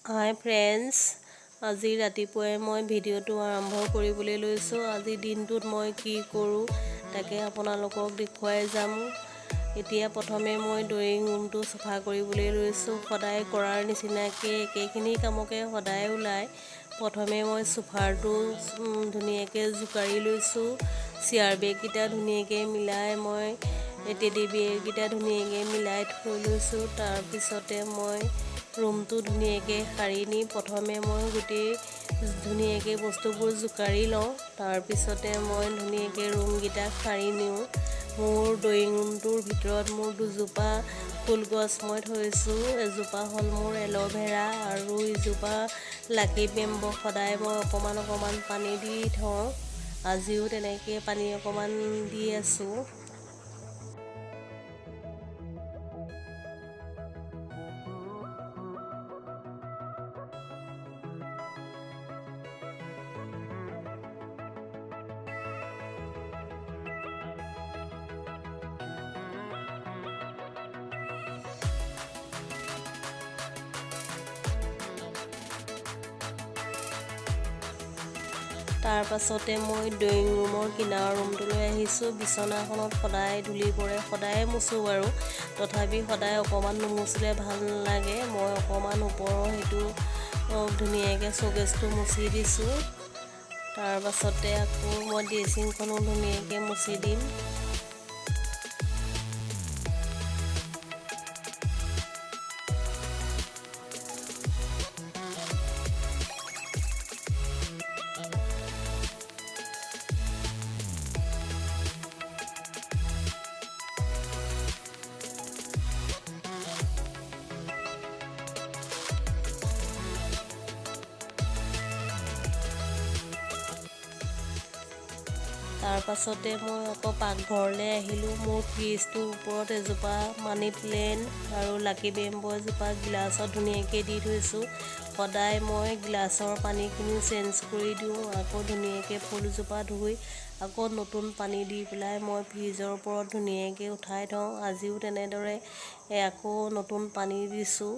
হাই friends, আজি ৰাতিপুৱাই মই ভিডিঅ'টো আৰম্ভ কৰিবলৈ লৈছোঁ। আজি দিনটোত মই কি কৰোঁ তাকে আপোনালোকক দেখুৱাই যাম। এতিয়া প্ৰথমে মই ড্ৰয়িং ৰুমটো চাফা কৰিবলৈ লৈছোঁ। সদায় কৰাৰ নিচিনাকৈ একেখিনি কামকে সদায় ওলায়। প্ৰথমে মই চোফাৰটো ধুনীয়াকৈ জোকাৰি লৈছোঁ। চেয়াৰ বেগকেইটা ধুনীয়াকৈ মিলাই মই টেডি বিয়েৰকেইটা ধুনীয়াকৈ মিলাই থৈ লৈছোঁ। তাৰপিছতে মই ৰুমটো ধুনীয়াকৈ সাৰি নি প্ৰথমে মই গোটেই ধুনীয়াকৈ বস্তুবোৰ জোকাৰি লওঁ। তাৰপিছতে মই ধুনীয়াকৈ ৰুমকেইটা সাৰি নিওঁ। মোৰ ড্ৰয়িং ৰুমটোৰ ভিতৰত মোৰ দুজোপা ফুলগছ মই থৈছোঁ। এজোপা হ'ল মোৰ এল'ভেৰা আৰু ইজোপা লাকি বেম্ব। সদায় মই অকণমান পানী দি থওঁ। আজিও তেনেকৈ পানী অকণমান দি আছোঁ। তাৰ পাছতে মই ড্ৰয়িং ৰুমৰ কিনাৰৰ ৰুমটোলৈ আহিছোঁ। বিচনাখনত সদায় ধূলি পৰে, সদায়ে মুচোঁ বাৰু, তথাপি সদায় অকণমান নুমুচিলে ভাল নালাগে। মই অকণমান ওপৰৰ সেইটো ধুনীয়াকৈ শ্ব'কেছটো মুচি দিছোঁ। তাৰ পাছতে আকৌ মই ড্ৰেছিংখনো ধুনীয়াকৈ মুচি দিম। তাৰ পাছতে মই আকৌ পাকঘৰলৈ আহিলোঁ। মোৰ ফ্ৰিজটোৰ ওপৰত এজোপা মানি প্লেণ্ট আৰু লাকি বেম্ব এজোপা গিলাচত ধুনীয়াকৈ দি থৈছোঁ। সদায় মই গিলাচৰ পানীখিনি চেঞ্জ কৰি দিওঁ। আকৌ ধুনীয়াকৈ ফুলজোপা ধুই আকৌ নতুন পানী দি পেলাই মই ফ্ৰিজৰ ওপৰত ধুনীয়াকৈ উঠাই থওঁ। আজিও তেনেদৰে আকৌ নতুন পানী দিছোঁ।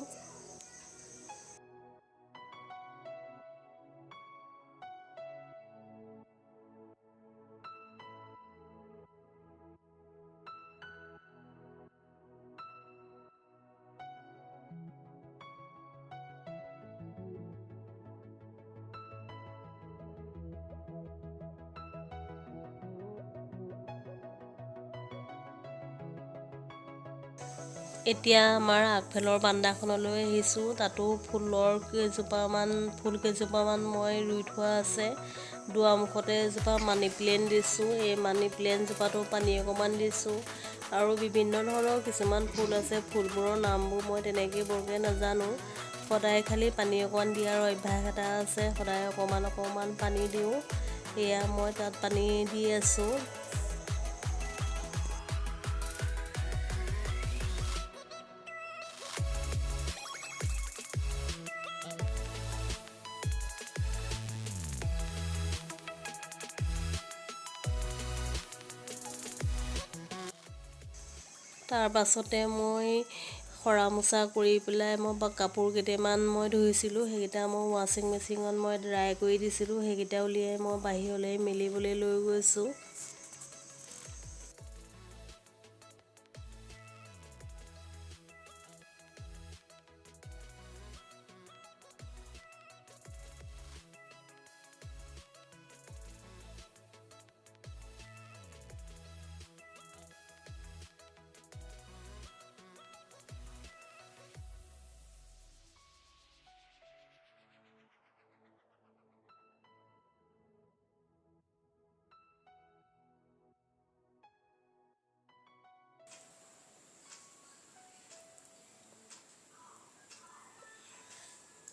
এতিয়া আমাৰ আগফালৰ বাৰান্দাখনলৈ আহিছোঁ। তাতো ফুল কেইজোপামান মই ৰুই থোৱা আছে। দুৱাৰমুখতে এজোপা মানি প্লেণ্ট দিছোঁ। এই মানি প্লেণ্টজোপাতো পানী অকণমান দিছোঁ। আৰু বিভিন্ন ধৰণৰ কিছুমান ফুল আছে। ফুলবোৰৰ নামবোৰ মই তেনেকৈ বৰকৈ নাজানো। সদায় খালি পানী অকণমান দিয়াৰ অভ্যাস এটা আছে। সদায় অকণমান পানী দিওঁ। এয়া মই তাত পানী দি আছোঁ। তাৰ পাছতে মই সৰা মোচা কৰি পেলাই মই কাপোৰ কেইটামান মই ধুইছিলোঁ। সেইকেইটা মই ৱাশ্বিং মেচিনত মই ড্ৰাই কৰি দিছিলোঁ। সেইকেইটা উলিয়াই মই বাহিৰলৈ মেলিবলৈ লৈ গৈছোঁ।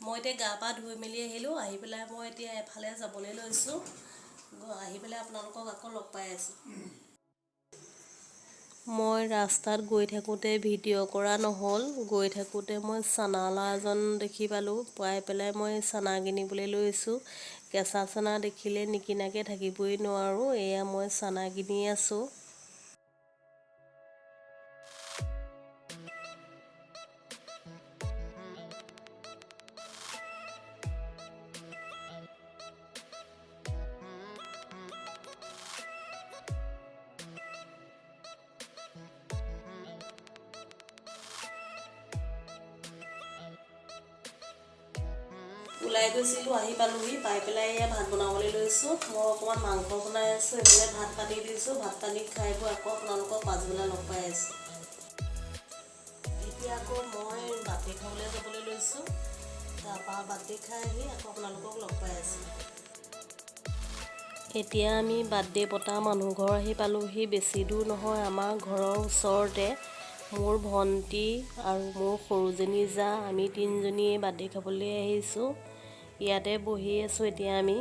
মই এতিয়া গা পা ধুই মেলি আহিলোঁ। আহি পেলাই মই এতিয়া এফালে যাবলৈ লৈছোঁ। আহি পেলাই আপোনালোকক আকৌ লগ পাই আছোঁ। মই ৰাস্তাত গৈ থাকোঁতে ভিডিঅ' কৰা নহ'ল। গৈ থাকোঁতে মই চানালা এজন দেখি পালোঁ। পাই পেলাই মই চানা কিনিবলৈ লৈছোঁ। কেঁচা চানা দেখিলে নিকিনাকৈ থাকিবই নোৱাৰোঁ। এয়া মই চানা কিনি আছোঁ। ওলাই গৈছিলোঁ, আহি পালোহি, পাই পেলাই এয়া ভাত বনাবলৈ লৈছোঁ। মই অকণমান মাংস বনাই আছোঁ, এইফালে ভাত পাতি দিছোঁ। ভাত পানী খাই বৈ আকৌ আপোনালোকক পাছবেলা লগ পাই আছোঁ। এতিয়া আকৌ মই বাৰ্থডে খাবলৈ যাবলৈ লৈছোঁ। তাৰপৰা বাৰ্থডে খাই আহি আকৌ আপোনালোকক লগ পাই আছোঁ। এতিয়া আমি বাৰ্থডে পতা মানুহ ঘৰ আহি পালোহি। বেছি দূৰ নহয়, আমাৰ ঘৰৰ ওচৰতে। মোৰ ভণ্টি আৰু মোৰ সৰুজনী জা, আমি তিনিজনীয়ে বাৰ্থডে খাবলৈ আহিছোঁ। ইয়াতে বহি আছোঁ এতিয়া আমি।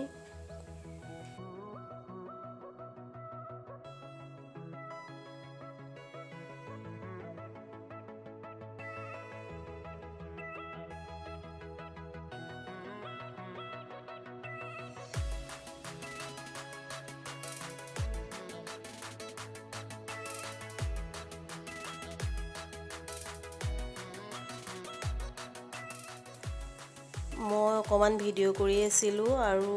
মই অকণমান ভিডিঅ' কৰি আছিলোঁ আৰু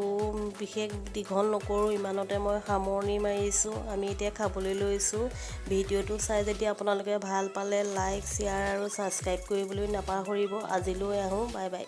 বিশেষ দীঘল নকৰোঁ, ইমানতে মই সামৰণি মাৰিছোঁ। আমি এতিয়া খাবলৈ লৈছোঁ। ভিডিঅ'টো চাই যদি আপোনালোকে ভাল পালে লাইক, শ্বেয়াৰ আৰু ছাবস্ক্ৰাইব কৰিবলৈ নাপাহৰিব। আজিলৈ আহোঁ, বাই বাই।